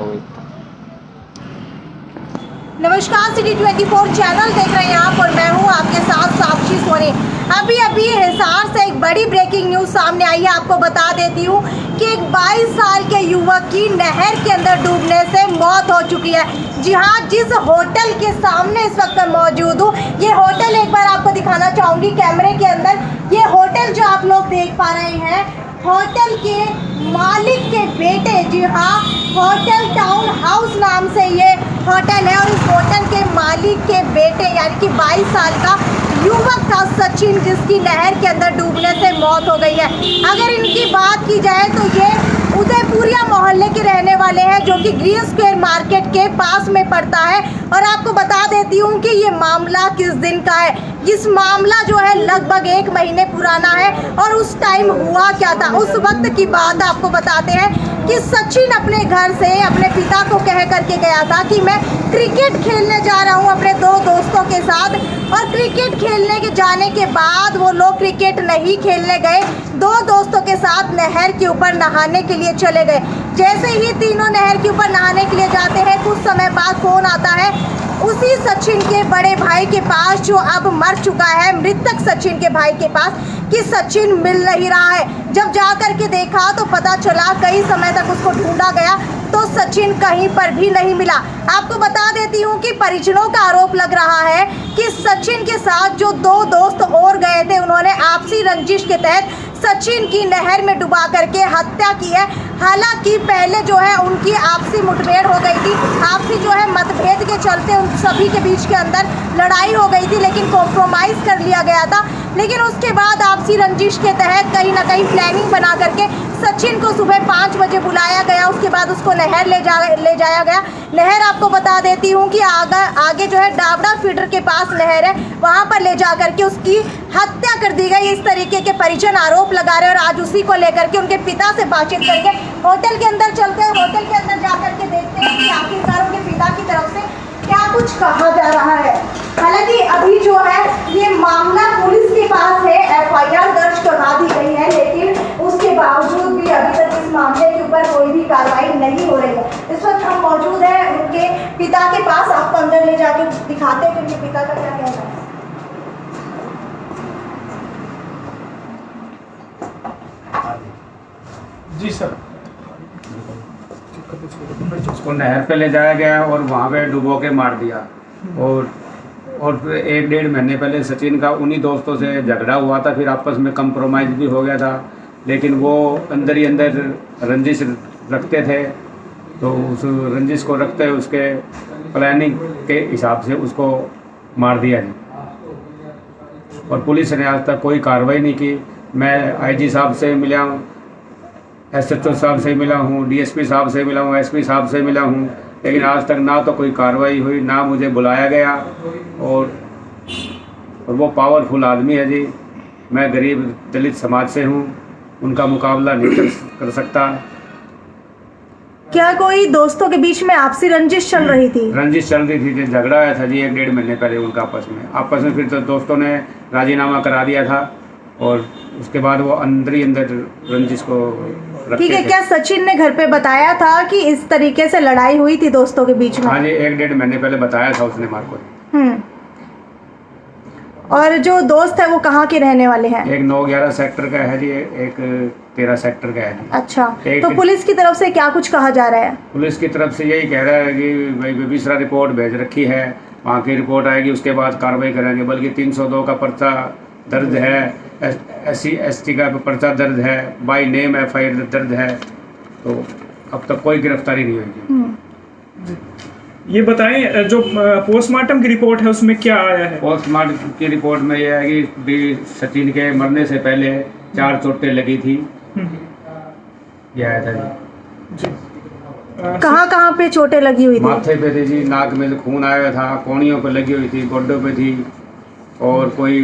हो गई। नमस्कार, सिटी 24 चैनल देख रहे हैं आप और मैं हूं आपके साथ साक्षी सोनी। अभी हिसार से एक बड़ी ब्रेकिंग न्यूज़ सामने आई है। आपको बता देती हूं कि एक 22 साल के युवक की नहर के अंदर डूबने से मौत हो चुकी है। जी हां, जिस होटल के सामने इस वक्त मैं मौजूद हूं, ये होटल एक बार आपको दिखाना चाहूँगी कैमरे के अंदर। ये होटल जो आप लोग देख पा रहे हैं, होटल के मालिक के बेटे, जी हाँ, होटल टाउन हाउस नाम से ये होटल है और इस होटल के मालिक के बेटे यानी कि 22 साल का युवक था सचिन, जिसकी नहर के अंदर डूबने से मौत हो गई है। अगर इनकी बात की जाए तो ये उदयपुरिया मोहल्ले के रहने वाले हैं, जो कि ग्रीन स्क्वायर मार्केट के पास में पड़ता है। और आपको बता देती हूँ कि ये मामला किस दिन का है। इस मामला जो है लगभग 1 महीने पुराना है। और उस टाइम हुआ क्या था, उस वक्त की बात आपको बताते हैं कि सचिन अपने घर से अपने पिता को कह करके गया था कि मैं क्रिकेट खेलने जा रहा हूं अपने 2 दोस्तों के साथ। और क्रिकेट खेलने के जाने के बाद वो लोग क्रिकेट नहीं खेलने गए, 2 दोस्तों के साथ नहर के ऊपर नहाने के लिए चले गए। जैसे ही तीनों नहर के ऊपर नहाने के लिए जाते हैं, कुछ समय बाद फोन आता है उसी सचिन के बड़े भाई के पास, जो अब मर चुका है, मृतक सचिन के भाई के पास, कि सचिन मिल नहीं रहा है। जब जा कर के देखा तो पता चला, कई समय तक उसको ढूंढा गया तो सचिन कहीं पर भी नहीं मिला। आपको बता देती हूँ कि परिजनों का आरोप लग रहा है कि सचिन के साथ जो 2 दोस्त और गए थे, उन्होंने आपसी रंजिश के तहत सचिन की नहर में डुबा करके हत्या की है। हालांकि पहले जो है उनकी आपसी मुठभेड़ हो गई थी, आपसी जो है मतभेद के चलते उन सभी के बीच के अंदर लड़ाई हो गई थी, लेकिन कॉम्प्रोमाइज़ कर लिया गया था। लेकिन उसके बाद आपसी रंजिश के तहत कहीं ना कहीं प्लानिंग बना करके सचिन को सुबह 5 बजे बुलाया गया। उसके बाद उसको नहर ले जाया गया। नहर आपको बता देती हूँ कि आगे जो है डावड़ा फीडर के पास नहर है, वहाँ पर ले जा करके उसकी हत्या कर दी गई। इस तरीके के परिजन आरोप लगा रहे हैं और आज उसी को लेकर के उनके पिता से बातचीत करके होटल के अंदर चलते हैं। होटल के अंदर जा करके देखते हैं कि आखिरकार उनके पिता की तरफ से क्या कुछ कहा जा रहा है। हालांकि अभी जो है ये मामला पुलिस के पास है, FIR दर्ज करवा दी गई है, लेकिन उसके बावजूद भी अभी तक इस मामले के ऊपर कोई भी कार्रवाई नहीं हो रही है। इस वक्त हम मौजूद हैं उनके पिता के पास। आपको अंदर ले जाके दिखाते हैं कि उनके पिता का क्या कहना है। जी सर। उसको नहर पे ले जाया गया और वहाँ पे डुबो के मार दिया। और फिर 1-1.5 महीने पहले सचिन का उन्हीं दोस्तों से झगड़ा हुआ था, फिर आपस में कंप्रोमाइज़ भी हो गया था, लेकिन वो अंदर ही अंदर रंजिश रखते थे। तो उस रंजिश को रखते उसके प्लानिंग के हिसाब से उसको मार दिया जी। और पुलिस ने आज तक कोई कार्रवाई नहीं की। मैं IG साहब से मिला हूँ, SHO साहब से मिला हूँ, DSP साहब से मिला हूँ, SP साहब से मिला हूँ, लेकिन आज तक ना तो कोई कार्रवाई हुई, ना मुझे बुलाया गया। और वो पावरफुल आदमी है जी। मैं गरीब दलित समाज से हूँ, उनका मुकाबला नहीं कर सकता। क्या कोई दोस्तों के बीच में आपसी रंजिश चल रही थी? रंजिश चल रही थी जी, झगड़ा आया था जी 1-1.5 महीने पहले उनका आपस में। फिर तो दोस्तों ने राजीनामा करा दिया था और उसके बाद वो अंदर ही अंदर रंजिश को रखते ठीक है। थे। क्या सचिन ने घर पे बताया था कि इस तरीके से लड़ाई हुई थी दोस्तों के बीच में? हाँ जी, 1-1.5 महीने पहले बताया था उसने मार को। और जो दोस्त है वो कहाँ के रहने वाले हैं? एक 9-11 सेक्टर का है जी, एक 13 सेक्टर का है जी। अच्छा, तो पुलिस की तरफ से क्या कुछ कहा जा रहा है? पुलिस की तरफ से यही कह रहा है कि भाई बेगूसराय रिपोर्ट भेज रखी है, वहाँ की रिपोर्ट आएगी, उसके बाद कार्रवाई करेंगे। बल्कि 302 का पर्चा दर्ज है, SC ST का पर्चा दर्ज है, बाई नेम FIR दर्ज है। तो अब तक कोई गिरफ्तारी नहीं हुई। ये बताएं, जो पोस्टमार्टम की रिपोर्ट है उसमें क्या आया है? पोस्टमार्टम की रिपोर्ट में यह है कि सचिन के मरने से पहले 4 चोटें लगी थी। यह आया था जी। कहाँ पे चोटें लगी हुई थी? माथे पे थी जी, नाक में से खून आया था, कोहनियों पे लगी हुई थी, गोड्डों पे थी, और कोई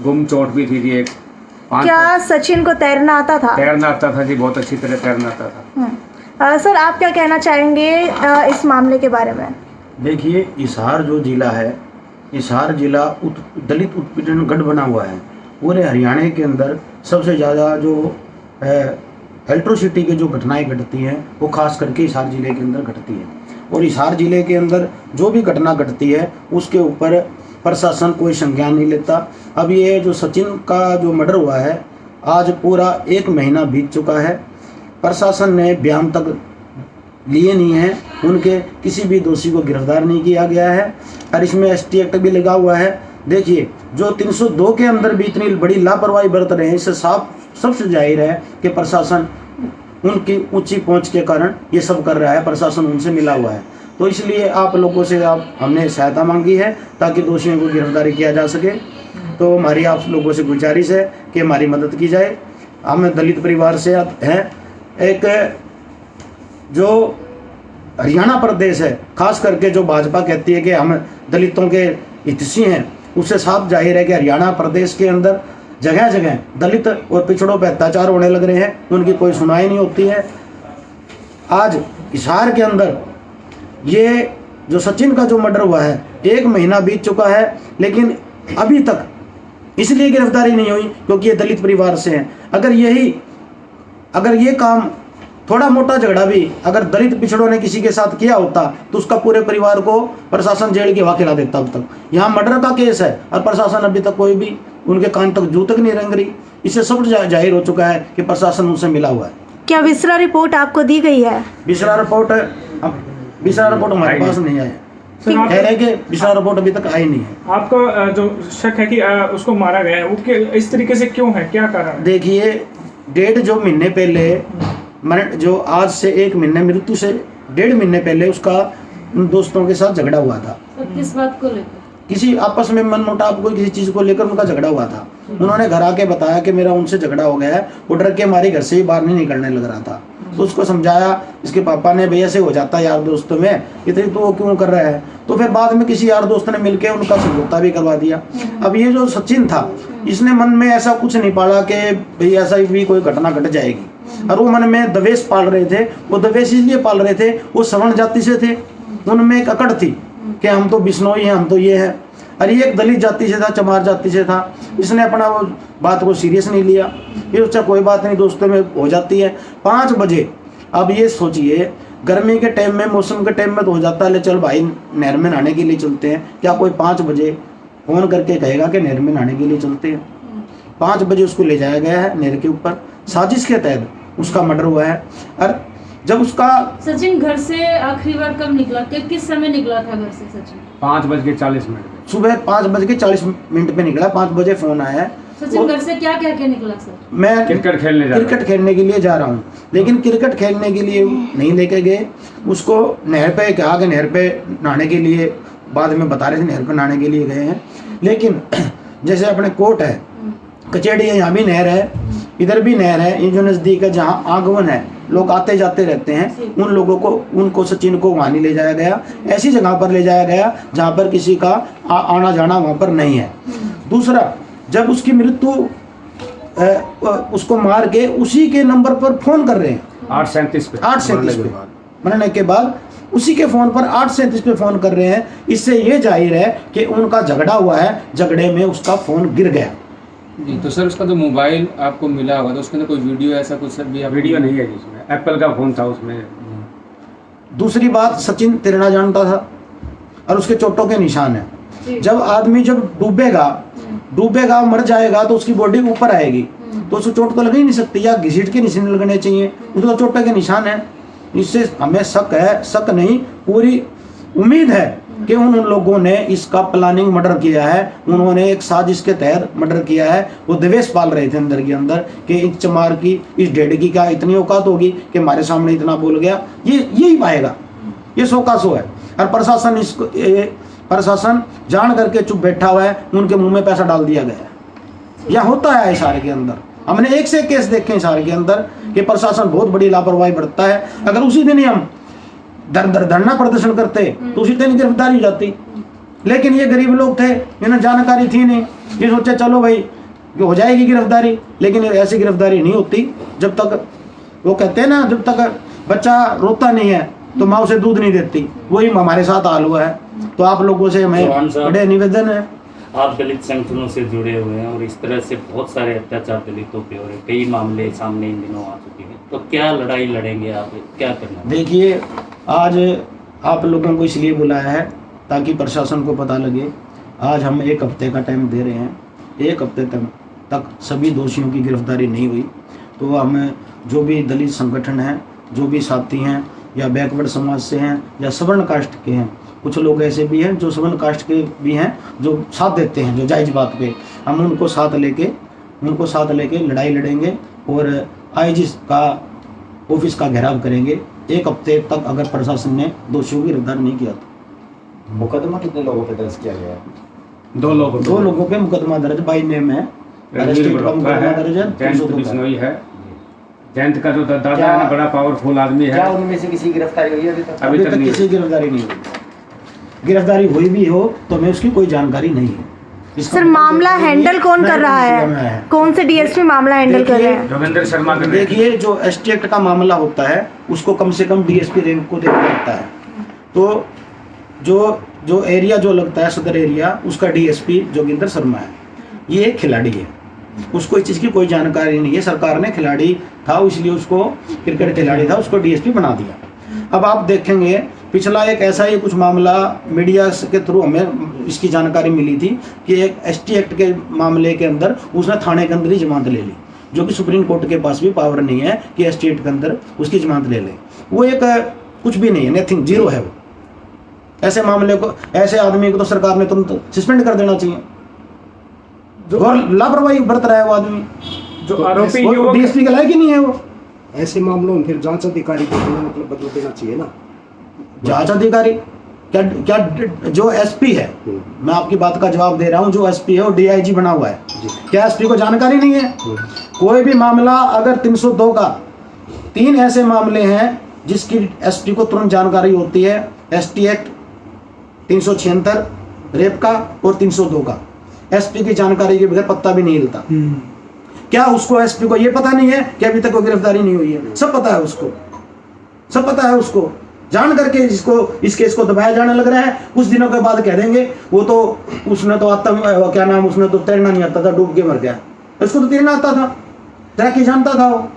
गुम चोट भी थी जी एक। क्या सचिन को तैरना आता था? तैरना आता था जी, बहुत अच्छी तरह तैरना आता था। सर, आप क्या कहना चाहेंगे इस मामले के बारे में? देखिए, हिसार जो जिला है, हिसार जिला दलित उत्पीड़न गढ़ बना हुआ है। पूरे हरियाणा के अंदर सबसे ज़्यादा जो है इलेक्ट्रिसिटी की जो घटनाएं घटती हैं वो खास करके हिसार जिले के अंदर घटती है। और हिसार जिले के अंदर जो भी घटना घटती है उसके ऊपर प्रशासन कोई संज्ञान नहीं लेता। अब ये जो सचिन का जो मर्डर हुआ है, आज पूरा 1 महीना बीत चुका है, प्रशासन ने बयान तक लिए नहीं है, उनके किसी भी दोषी को गिरफ्तार नहीं किया गया है और इसमें ST एक्ट भी लगा हुआ है। देखिए, जो 302 के अंदर भी इतनी बड़ी लापरवाही बरत रहे हैं, इससे साफ सबसे जाहिर है कि प्रशासन उनकी ऊंची पहुंच के कारण ये सब कर रहा है, प्रशासन उनसे मिला हुआ है। तो इसलिए आप लोगों से हमने सहायता मांगी है ताकि दोषियों को गिरफ्तारी किया जा सके। तो हमारी आप लोगों से गुजारिश है कि हमारी मदद की जाए। हम दलित परिवार से हैं। एक जो हरियाणा प्रदेश है, खास करके जो भाजपा कहती है कि हम दलितों के हितैषी हैं, उससे साफ जाहिर है कि हरियाणा प्रदेश के अंदर जगह जगह दलित और पिछड़ों पर अत्याचार होने लग रहे हैं, उनकी कोई सुनवाई नहीं होती है। आज हिसार के अंदर ये जो सचिन का जो मर्डर हुआ है, 1 महीना बीत चुका है, लेकिन अभी तक इसलिए गिरफ्तारी नहीं हुई क्योंकि ये दलित परिवार से हैं। अगर ये काम थोड़ा मोटा झगड़ा भी अगर दलित पिछड़ों ने किसी के साथ किया होता तो उसका पूरे परिवार को प्रशासन जेल की हवा खिला देता। अब तक यहाँ मर्डर का केस है और प्रशासन अभी तक कोई भी उनके कान तक जू तक नहीं रेंग रही। इससे सब जाहिर हो चुका है कि प्रशासन उनसे मिला हुआ है। क्या विसरा रिपोर्ट आपको दी गई है? विसरा रिपोर्ट हमारे पास नहीं आया। कह रहे कि विसरा रिपोर्ट अभी तक आई नहीं है। आपका जो शक है कि उसको मारा गया है, वो इस तरीके से क्यों है, क्या कारण? देखिए, 1.5 महीने पहले जो आज से 1 महीने मृत्यु से 1.5 महीने पहले उसका उन दोस्तों के साथ झगड़ा हुआ था। किस बात को लेकर? किसी आपस में मनमुटाव को किसी चीज को लेकर उनका झगड़ा हुआ था। उन्होंने घर आके बताया कि मेरा उनसे झगड़ा हो गया है, वो डर के हमारे घर से ही बाहर नहीं निकलने लग रहा था। तो उसको समझाया, इसके पापा ने, भैया से हो जाता है यार दोस्तों में, इतनी तो वो क्यों कर रहा है। तो फिर बाद में किसी यार दोस्त ने मिलकर उनका समझौता भी करवा दिया। अब ये जो सचिन था, इसने मन में ऐसा कुछ नहीं पाला कि भाई ऐसा भी कोई घटना घट जाएगी, और वो मन में दवेश पाल रहे थे। वो दवेश इसलिए पाल रहे थे, वो सवर्ण जाति से थे, उनमें एक अकड़ थी कि हम तो बिश्नोई हैं, हम तो ये हैं। अरे एक दलित जाति से था, चमार जाति से था। इसने अपना वो बात को सीरियस नहीं लिया। ये सोचा कोई बात नहीं, दोस्तों में हो जाती है। 5 बजे, अब ये सोचिए, गर्मी के टाइम में, मौसम के टाइम में तो हो जाता है, ले चल भाई नहर में नहाने के लिए चलते हैं। क्या कोई 5 बजे फोन करके कहेगा कि नहर में नहाने के लिए चलते हैं? 5 बजे उसको ले जाया गया है नहर के ऊपर, साजिश के तहत उसका मर्डर हुआ है। और जब उसका सचिन घर से आखिरी बार कब निकला, किस समय निकला था घर से सचिन? 5:40 सुबह 5:40 पे निकला। 5 बजे फोन आया। सचिन घर से क्या क्या निकला सर? मैं क्रिकेट खेलने के लिए जा रहा हूँ, लेकिन क्रिकेट खेलने के लिए नहीं लेके गए उसको। नहर पे कहा कि नहर पे नहाने के लिए, बाद में बता रहे थे नहर पे नहाने के लिए गए हैं। लेकिन जैसे अपने कोर्ट है, कचेड़ी है, यहाँ भी नहर है, इधर भी नहर है, ये जो नज़दीक है जहाँ आगमन है, लोग आते जाते रहते हैं, उन लोगों को, उनको सचिन को वहाँ नहीं ले जाया गया। ऐसी जगह पर ले जाया गया जहाँ पर किसी का आना जाना वहाँ पर नहीं है। दूसरा, जब उसकी मृत्यु उसको मार के उसी के नंबर पर फोन कर रहे हैं 8:37 पे मरने के बाद उसी के फोन पर 8:37 पे फोन कर रहे हैं। इससे ये जाहिर है कि उनका झगड़ा हुआ है, झगड़े में उसका फोन गिर गया। जी, तो सर उसका जो मोबाइल आपको मिला होगा तो उसके अंदर कोई वीडियो ऐसा कुछ सर भी? वीडियो नहीं है जिसमें, एप्पल का फोन था उसमें। दूसरी बात, सचिन तैरना जानता था और उसके चोटों के निशान है। जब आदमी डूबेगा मर जाएगा तो उसकी बॉडी ऊपर आएगी, तो उसको चोट तो लग ही नहीं सकती, या घसीट के निशान लगने चाहिए, उसको चोटों के निशान है। इससे हमें शक नहीं, पूरी उम्मीद है कि उन लोगों ने इसका प्लानिंग मर्डर किया है। उन्होंने एक साजिश के तहत मर्डर किया है। वो दवेश पाल रहे थे अंदर के अंदर कि इस चमार की, इस ढेड़ की क्या इतनी औकात होगी कि हमारे सामने इतना बोल गया। यही पाएगा, ये 100 का 100 है। और प्रशासन जान करके चुप बैठा हुआ है, उनके मुंह में पैसा डाल दिया गया है। यह होता है इशारे के अंदर। हमने एक से एक केस देखे इशारे के अंदर कि प्रशासन बहुत बड़ी लापरवाही बरतता है। अगर उसी दिन ही हम धरना प्रदर्शन करते तो उसी दिन गिरफ्तारी हो जाती, लेकिन ये गरीब लोग थे, इन्हें जानकारी थी नहीं। ये सोचे चलो भाई हो जाएगी गिरफ्तारी, लेकिन ऐसी गिरफ्तारी नहीं होती जब तक, वो कहते हैं ना, जब तक बच्चा रोता नहीं है तो माँ उसे दूध नहीं देती। वही हमारे साथ हाल हुआ है। तो आप लोगों से हमें बड़े निवेदन है आप दलित संगठनों से जुड़े हुए हैं और इस तरह से बहुत सारे अत्याचार दलितों पे हो रहे हैं, कई मामले सामने इन दिनों आ चुके हैं, तो क्या लड़ाई लड़ेंगे आप, क्या करना? देखिए, आज आप लोगों को इसलिए बुलाया है ताकि प्रशासन को पता लगे। आज हम 1 हफ्ते का टाइम दे रहे हैं, 1 हफ्ते तक सभी दोषियों की गिरफ्तारी नहीं हुई तो हम जो भी दलित संगठन हैं, जो भी साथी हैं या बैकवर्ड समाज से हैं या सवर्ण कास्ट के हैं, कुछ लोग ऐसे भी हैं जो सवर्ण कास्ट के भी हैं जो साथ देते हैं, जो जायज़ बात पे, हम उनको साथ लेके लड़ाई लड़ेंगे और आईजी का ऑफिस का घेराव करेंगे 1 हफ्ते तक अगर प्रशासन ने दोषियों की गिरफ्तार नहीं किया तो। मुकदमा कितने लोगों पे दर्ज किया गया है? 2 लोगों पे मुकदमा दर्ज बाई नेम है, अरेस्टेड का मुकदमा दर्ज है, 302 बिश्नोई है। जयंत का जो दादा है ना, बड़ा पावरफुल आदमी है। क्या उनमें से किसी की गिरफ्तारी हुई है अभी तक? अभी तक किसी की गिरफ्तारी नहीं हुई। गिरफ्तारी हुई भी हो तो हमें उसकी कोई जानकारी नहीं है। सर, मामला हैंडल कौन कर रहा है? कौन से डीएसपी मामला हैंडल कर रहे हैं? जोगेंद्र शर्मा। देखिए, जो एसटी एक्ट का मामला होता है उसको कम से कम डीएसपी रैंक को देखना पड़ता है। तो जो एरिया जो लगता है सदर एरिया, उसका डीएसपी जोगिंदर शर्मा है। ये एक खिलाड़ी है, उसको इस चीज़ की कोई जानकारी नहीं है। सरकार ने खिलाड़ी था इसलिए उसको, क्रिकेट खिलाड़ी था, उसको डीएसपी बना दिया। अब आप देखेंगे पिछला एक ऐसा ही कुछ मामला मीडिया के थ्रू हमें इसकी जानकारी मिली थी कि एक एसटी एक्ट के मामले के अंदर उसने थाने के अंदर ही जमानत ले ली, जो कि सुप्रीम कोर्ट के पास भी पावर नहीं है कि एसटी एक्ट के अंदर उसकी जमानत ले ले। वो एक कुछ भी नहीं है, नथिंग, जीरो है वो। ऐसे मामले को, ऐसे आदमी को तो सरकार ने तुरंत सस्पेंड कर देना चाहिए। और लापरवाही बरत रहा है वो आदमी, जो आरोपी डीएसपी के लायक ही नहीं है वो। ऐसे मामलों में फिर जांच अधिकारी को मतलब बदल देना चाहिए ना। जांच अधिकारी क्या जो एसपी है, मैं आपकी बात का जवाब दे रहा हूँ, जो एसपी है वो डीआईजी बना हुआ है, क्या एसपी को जानकारी नहीं है? कोई भी मामला अगर 302 का 3 ऐसे मामले हैं जिसकी एसपी को तुरंत जानकारी होती है, एसटी एक्ट 376 रेप का और 302 का, एसपी की जानकारी के बगैर पत्ता भी नहीं हिलता। क्या उसको, एसपी को ये पता नहीं है कि अभी तक कोई गिरफ्तारी नहीं हुई है? सब पता है उसको, सब पता है उसको। जान करके इस केस को दबाया जाने लग रहा है। कुछ दिनों के बाद कह देंगे वो तो उसने तो क्या नाम, उसने तो तैरना नहीं आता था, डूब के मर गया। उसको तो तैरना आता था, तैराकी जानता था वो।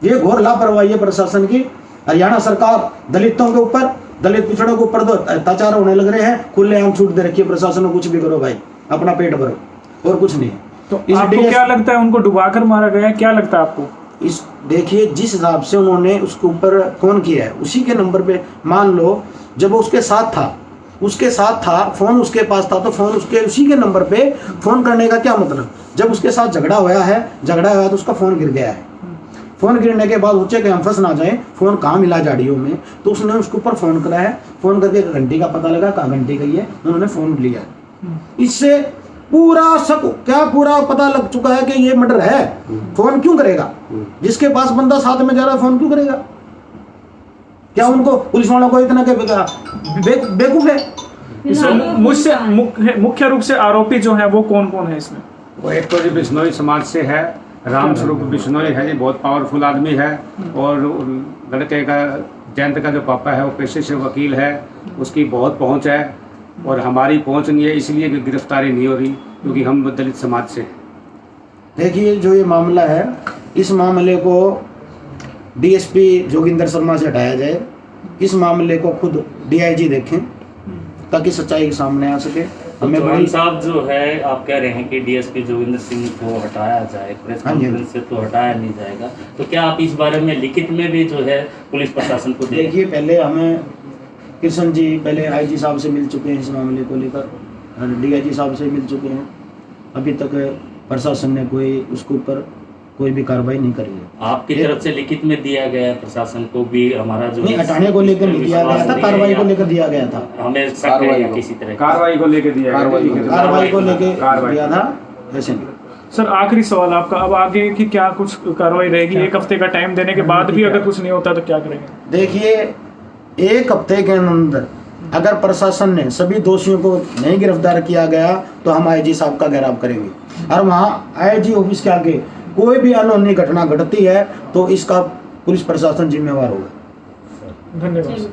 ये घोर लापरवाही है प्रशासन की। हरियाणा सरकार दलितों के ऊपर, दलित पिछड़ों के ऊपर तो अत्याचार होने लग रहे हैं, खुलेआम छूट दे रखी है प्रशासन को। कुछ भी करो भाई, अपना पेट भरो और कुछ नहीं। तो आपको क्या लगता है, उनको डुबाकर मारा गया है? क्या लगता है आपको? देखिए, जिस हिसाब से उन्होंने उसके ऊपर फोन किया है उसी के नंबर पे, मान लो जब वो उसके साथ था, फोन उसके पास था, तो फोन उसके उसी के नंबर पे फोन करने का क्या मतलब? जब उसके साथ झगड़ा हुआ तो उसका फोन गिर गया है। फोन गिरने के बाद सोचे कि हम फंस ना जाए, फोन कहाँ मिला झाड़ियों में, तो उसने उसके ऊपर फोन करा है। फोन करके घंटी का पता लगा, कहाँ घंटी गई है, उन्होंने फोन लिया। इससे पूरा पूरा पता लग चुका है कि ये मर्डर है। फोन क्यों करेगा? जिसके पास बंदा साथ में जा रहा है फोन क्यों करेगा? क्या उनको, पुलिस वालों को इतना बेवकूफ है? मुझसे मुख्य रूप से आरोपी जो है वो कौन कौन है इसमें? वो एक तो जी बिश्नोई समाज से है, राम स्वरूप बिश्नोई है जी, बहुत पावरफुल आदमी है। और लड़के का, जयंत का जो पापा है वो पेशे से वकील है, उसकी बहुत पहुंच है और हमारी पहुंच नहीं है, इसलिए गिरफ्तारी नहीं हो रही क्योंकि हम दलित समाज से। देखिए, जो ये मामला है, इस मामले को डीएसपी जोगिंदर शर्मा से हटाया जाए। इस मामले को खुद डीआईजी देखें ताकि सच्चाई सामने आ सके। चौहान साहब जो है, आप कह रहे हैं कि डीएसपी जोगिंदर सिंह को हटाया जाए, प्रेस कॉन्फ्रेंस से तो हटाया नहीं जाएगा, तो क्या आप इस बारे में लिखित में भी जो है पुलिस प्रशासन को देखिए, पहले हमें कृष्ण जी पहले आईजी साहब से मिल चुके हैं इस मामले को लेकर, डीआईजी साहब से मिल चुके हैं। अभी तक प्रशासन ने उसके ऊपर कोई भी कार्रवाई नहीं करी है। आपकी तरफ से लिखित में दिया गया प्रशासन को भी, हमारा जो नहीं, हटाने को लेकर नहीं दिया गया था, कार्रवाई को लेकर दिया गया था। हमें किसी तरह कार्रवाई को लेकर दिया था, ऐसे नहीं। सर, आखिरी सवाल आपका, अब आगे की क्या कुछ कार्रवाई रहेगी? 1 हफ्ते का टाइम देने के बाद भी अगर कुछ नहीं होता तो क्या करेंगे? देखिए, 1 हफ्ते के अंदर अगर प्रशासन ने सभी दोषियों को नहीं गिरफ्तार किया गया तो हम आईजी साहब का घेराव करेंगे। और वहाँ आईजी ऑफिस के आगे कोई भी अनहोनी घटना घटती है तो इसका पुलिस प्रशासन जिम्मेवार होगा। धन्यवाद।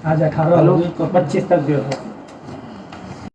आज 18 हो गई तो 25 तक जो है